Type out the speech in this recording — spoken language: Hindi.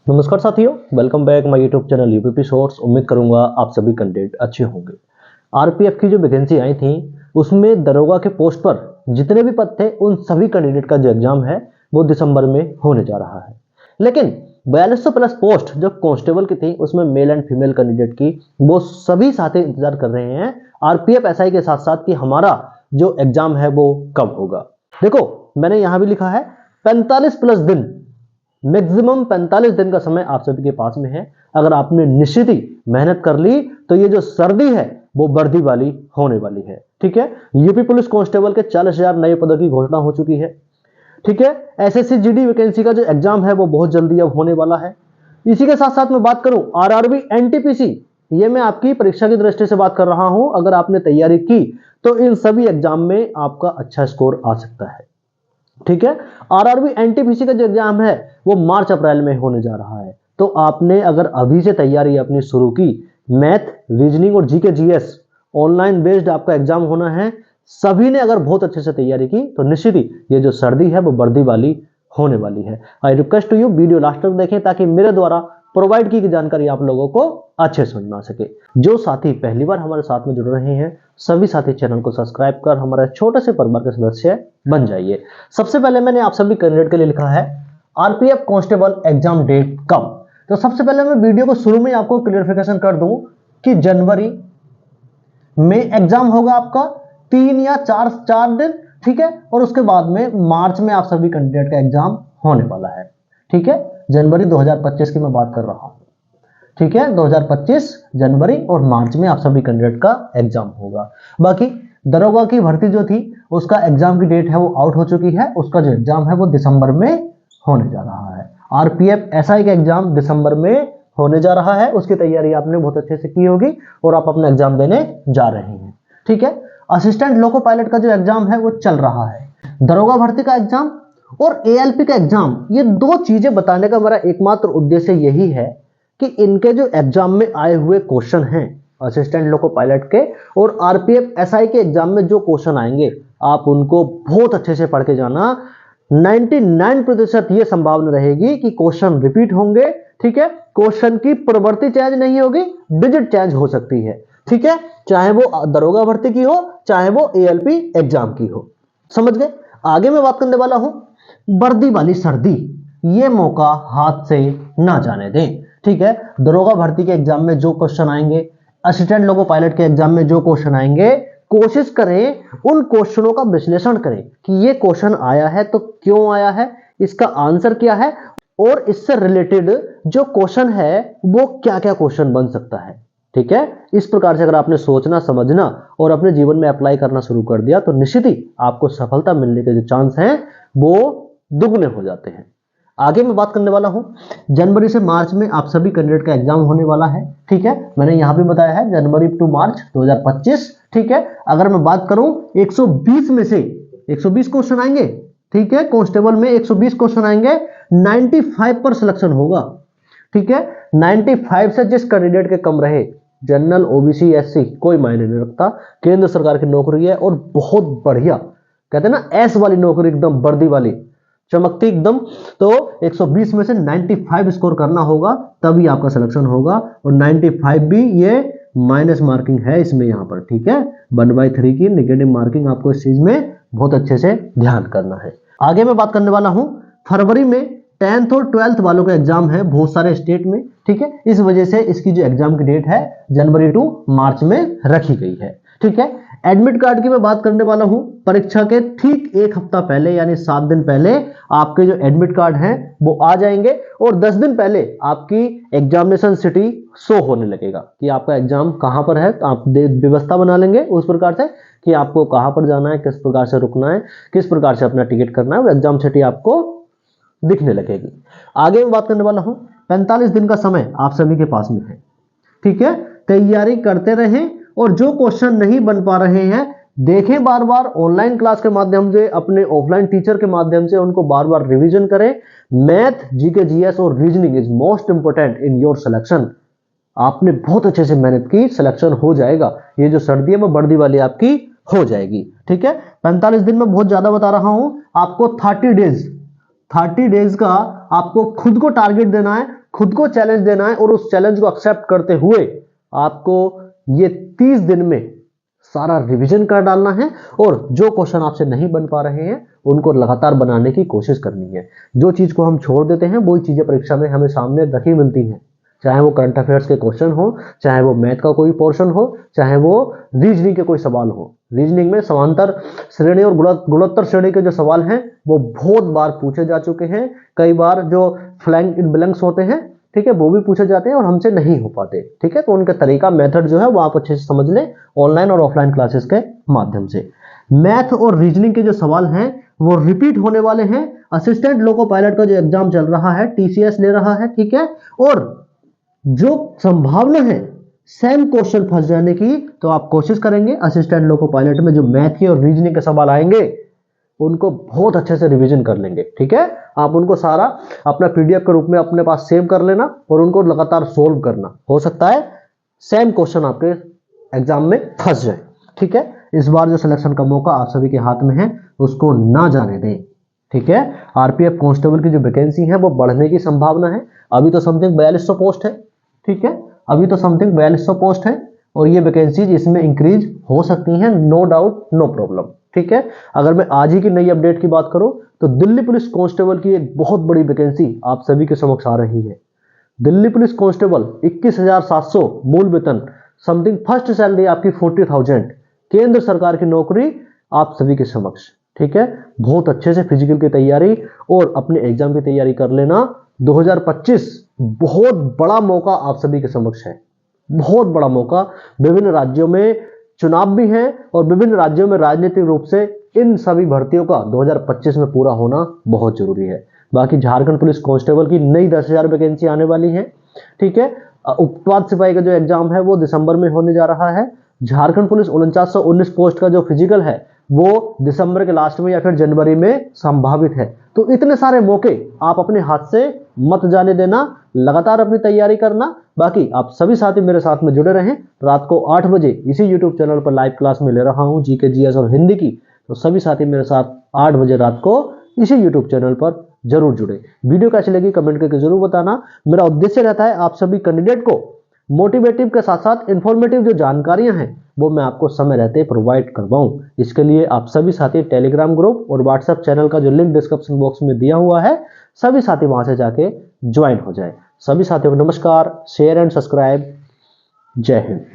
नमस्कार साथियों, welcome back my YouTube channel UPP shorts. उम्मीद करूंगा आप सभी कंटेंट अच्छे होंगे। आरपीएफ की जो वैकेंसी आई थी उसमें दरोगा के पोस्ट पर जितने भी पद थे उन सभी कैंडिडेट का जो एग्जाम है वो दिसंबर में होने जा रहा है। लेकिन 4200 प्लस पोस्ट जो कांस्टेबल की थी उसमें मेल एंड फीमेल कैंडिडेट की वो सभी साथी इंतजार कर रहे हैं आरपीएफ एसआई के साथ साथ कि हमारा जो एग्जाम है वो कब होगा। देखो, मैंने यहां भी लिखा है 45 प्लस दिन, मैक्सिमम 45 दिन का समय आप सभी के पास में है। अगर आपने निश्चित ही मेहनत कर ली तो ये जो सर्दी है वो वर्दी वाली होने वाली है। ठीक है, यूपी पुलिस कांस्टेबल के 40,000 नए पदों की घोषणा हो चुकी है। ठीक है, एसएससी जीडी वैकेंसी का जो एग्जाम है वो बहुत जल्दी अब होने वाला है। इसी के साथ साथ मैं बात करूं आरआरबी एनटीपीसी, ये मैं आपकी परीक्षा की दृष्टि से बात कर रहा हूं। अगर आपने तैयारी की तो इन सभी एग्जाम में आपका अच्छा स्कोर आ सकता है। ठीक है, आरआरबी एनटीपीसी का जो एग्जाम है वो मार्च अप्रैल में होने जा रहा है। तो आपने अगर अभी से तैयारी अपनी शुरू की, मैथ, रीजनिंग और जीके जीएस ऑनलाइन बेस्ड आपका एग्जाम होना है। सभी ने अगर बहुत अच्छे से तैयारी की तो निश्चित ही ये जो सर्दी है वो वर्दी वाली होने वाली है। I request to you video last तक देखें ताकि मेरे द्वारा प्रोवाइड की जानकारी आप लोगों को अच्छे समझ में आ सके। जो साथी पहली बार हमारे साथ में जुड़ रहे हैं सभी साथी चैनल को सब्सक्राइब कर हमारे छोटे से परिवार के सदस्य बन जाइए। सबसे पहले मैंने आप सभी कैंडिडेट के लिए लिखा है आरपीएफ कांस्टेबल एग्जाम डेट कब। तो सबसे पहले मैं वीडियो को शुरू में आपको क्लियरिफिकेशन कर दूं कि जनवरी में एग्जाम होगा आपका 3 या 4 दिन। ठीक है, और उसके बाद में मार्च में आप सभी कैंडिडेट का एग्जाम होने वाला है। ठीक है, जनवरी 2025 की मैं बात कर रहा हूं। ठीक है, 2025 जनवरी और मार्च में आप सभी कैंडिडेट का एग्जाम होगा। बाकी दरोगा की भर्ती जो थी उसका एग्जाम की डेट है वो आउट हो चुकी है। उसका जो एग्जाम है वो दिसंबर में होने जा रहा है। आरपीएफ एसआई का एग्जाम दिसंबर में होने जा रहा है। उसकी तैयारी आपने बहुत अच्छे से की होगी और आप अपना एग्जाम देने जा रहे हैं। ठीक है, असिस्टेंट लोको पायलट का जो एग्जाम है वो चल रहा है। दरोगा भर्ती का एग्जाम और एएलपी का एग्जाम, ये दो चीजें बताने का मेरा एकमात्र उद्देश्य यही है कि इनके जो एग्जाम में आए हुए क्वेश्चन हैं असिस्टेंट लोको पायलट के और आरपीएफ एसआई के एग्जाम में जो क्वेश्चन आएंगे आप उनको बहुत अच्छे से पढ़ के जाना। 99% ये संभावना रहेगी कि क्वेश्चन रिपीट होंगे। ठीक है, क्वेश्चन की प्रवृत्ति चेंज नहीं होगी, डिजिट चेंज हो सकती है। ठीक है, चाहे वो दरोगा भर्ती की हो चाहे वो एएलपी एग्जाम की हो। समझ गए? आगे मैं बात करने वाला हूं वर्दी वाली सर्दी, ये मौका हाथ से ना जाने दें। ठीक है, दरोगा भर्ती के एग्जाम में जो क्वेश्चन आएंगे, असिस्टेंट लोको पायलट के एग्जाम में जो क्वेश्चन आएंगे, कोशिश करें उन क्वेश्चनों का विश्लेषण करें कि ये क्वेश्चन आया है तो क्यों आया है, इसका आंसर क्या है और इससे रिलेटेड जो क्वेश्चन है वो क्या क्या क्वेश्चन बन सकता है। ठीक है, इस प्रकार से अगर आपने सोचना समझना और अपने जीवन में अप्लाई करना शुरू कर दिया तो निश्चित ही आपको सफलता मिलने के जो चांस हैं वो दुगने हो जाते हैं। आगे मैं बात करने वाला हूं जनवरी से मार्च में आप सभी कैंडिडेट का एग्जाम होने वाला है। ठीक है, मैंने यहां भी बताया है जनवरी टू मार्च 2025। ठीक है, अगर मैं बात करूं 120 में से 120 क्वेश्चन आएंगे। ठीक है, कांस्टेबल में 120 क्वेश्चन आएंगे, 95 पर सिलेक्शन होगा। ठीक है, 95 से जिस कैंडिडेट के कम रहे, जनरल ओबीसी एससी कोई मायने नहीं रखता, केंद्र सरकार की नौकरी है और बहुत बढ़िया, कहते हैं ना एस वाली नौकरी, एकदम वर्दी वाली चमकती एकदम। तो 120 में से 95 स्कोर करना होगा तभी आपका सिलेक्शन होगा और 95 भी ये माइनस मार्किंग है इसमें यहाँ पर। ठीक है, 1/3 की नेगेटिव मार्किंग आपको इस चीज में बहुत अच्छे से ध्यान करना है। आगे मैं बात करने वाला हूं फरवरी में 10th और 12th वालों का एग्जाम है बहुत सारे स्टेट में। ठीक है, इस वजह से इसकी जो एग्जाम की डेट है जनवरी टू मार्च में रखी गई है। ठीक है, एडमिट कार्ड की मैं बात करने वाला हूं परीक्षा के ठीक एक हफ्ता पहले यानी 7 दिन पहले आपके जो एडमिट कार्ड हैं वो आ जाएंगे और 10 दिन पहले आपकी एग्जामिनेशन सिटी शो होने लगेगा कि आपका एग्जाम कहां पर है। तो आप व्यवस्था बना लेंगे उस प्रकार से कि आपको कहां पर जाना है, किस प्रकार से रुकना है, किस प्रकार से अपना टिकट करना है, वो एग्जाम सिटी आपको दिखने लगेगी। आगे मैं बात करने वाला हूं 45 दिन का समय आप सभी के पास में है। ठीक है, तैयारी करते रहें और जो क्वेश्चन नहीं बन पा रहे हैं देखें बार बार ऑनलाइन क्लास के माध्यम से, अपने ऑफलाइन टीचर के माध्यम से उनको बार बार रिवीजन करें। मैथ, जीके जीएस और reasoning is most important in your selection. आपने बहुत अच्छे से मेहनत की, सिलेक्शन हो जाएगा। ये जो सर्दी है वो वर्दी वाली आपकी हो जाएगी। ठीक है, 45 दिन में बहुत ज्यादा बता रहा हूं आपको। 30 डेज का आपको खुद को टारगेट देना है, खुद को चैलेंज देना है और उस चैलेंज को एक्सेप्ट करते हुए आपको ये 30 दिन में सारा रिवीजन कर डालना है और जो क्वेश्चन आपसे नहीं बन पा रहे हैं उनको लगातार बनाने की कोशिश करनी है। जो चीज को हम छोड़ देते हैं वही चीजें परीक्षा में हमें सामने रखी मिलती हैं, चाहे वो करंट अफेयर्स के क्वेश्चन हो, चाहे वो मैथ का कोई पोर्शन हो, चाहे वो रीजनिंग के कोई सवाल हो। रीजनिंग में समांतर श्रेणी और गुणोत्तर श्रेणी के जो सवाल हैं वो बहुत बार पूछे जा चुके हैं। कई बार जो फ्लैंक इन ब्लैंक्स होते हैं, ठीक है, वो भी पूछे जाते हैं और हमसे नहीं हो पाते, ठीक है। तो उनका तरीका, मेथड जो है वो आप अच्छे से समझ लें ऑनलाइन और ऑफलाइन क्लासेस के माध्यम से। मैथ और रीजनिंग के जो सवाल हैं वो रिपीट होने वाले हैं। असिस्टेंट लोको पायलट का जो एग्जाम चल रहा है, टीसीएस ले रहा है, ठीक है, और जो संभावना है सेम क्वेश्चन फंस जाने की, तो आप कोशिश करेंगे असिस्टेंट लोको पायलट में जो मैथ की और रीजनिंग के सवाल आएंगे उनको बहुत अच्छे से रिवीजन कर लेंगे, ठीक है। आप उनको सारा अपना पीडीएफ के रूप में अपने पास सेव कर लेना और उनको लगातार सोल्व करना। हो सकता है सेम क्वेश्चन आपके एग्जाम में फंस जाए, ठीक है। इस बार जो सिलेक्शन का मौका आप सभी के हाथ में है उसको ना जाने दें, ठीक है। आरपीएफ कांस्टेबल की जो वैकेंसी है वो बढ़ने की संभावना है। अभी तो समथिंग 4200 पोस्ट है, ठीक है, अभी तो समथिंग 4200 पोस्ट है और ये वैकेंसीज इसमें इंक्रीज हो सकती हैं, नो डाउट, नो प्रॉब्लम, ठीक है। अगर मैं आज ही की नई अपडेट की बात करूं तो दिल्ली पुलिस कांस्टेबल की एक बहुत बड़ी वैकेंसी आप सभी के समक्ष आ रही है। दिल्ली पुलिस कांस्टेबल 21,700 मूल वेतन, समथिंग फर्स्ट सैलरी आपकी 40,000, केंद्र सरकार की नौकरी आप सभी के समक्ष, ठीक है। बहुत अच्छे से फिजिकल की तैयारी और अपने एग्जाम की तैयारी कर लेना। 2025 बहुत बड़ा मौका आप सभी के समक्ष है, बहुत बड़ा मौका। विभिन्न राज्यों में चुनाव भी हैं और विभिन्न राज्यों में राजनीतिक रूप से इन सभी भर्तियों का 2025 में पूरा होना बहुत जरूरी है। बाकी झारखंड पुलिस कांस्टेबल की नई 10,000 वैकेंसी आने वाली है, ठीक है। उत्पाद सिपाही का जो एग्जाम है वो दिसंबर में होने जा रहा है। झारखंड पुलिस 4919 पोस्ट का जो फिजिकल है वो दिसंबर के लास्ट में या फिर जनवरी में संभावित है। तो इतने सारे मौके आप अपने हाथ से मत जाने देना, लगातार अपनी तैयारी करना। बाकी आप सभी साथी मेरे साथ में जुड़े रहें। रात को 8 बजे इसी यूट्यूब चैनल पर लाइव क्लास में ले रहा हूं जीके, जीएस और हिंदी की, तो सभी साथी मेरे साथ 8 बजे रात को इसी यूट्यूब चैनल पर जरूर जुड़े। वीडियो कैसी लगी कमेंट करके जरूर बताना। मेरा उद्देश्य रहता है आप सभी कैंडिडेट को मोटिवेटिव के साथ साथ इंफॉर्मेटिव जो जानकारियां हैं वो मैं आपको समय रहते प्रोवाइड करवाऊं। इसके लिए आप सभी साथी टेलीग्राम ग्रुप और व्हाट्सएप चैनल का जो लिंक डिस्क्रिप्शन बॉक्स में दिया हुआ है, सभी साथी वहां से जाके ज्वाइन हो जाए। सभी साथियों को नमस्कार, शेयर एंड सब्सक्राइब। जय हिंद।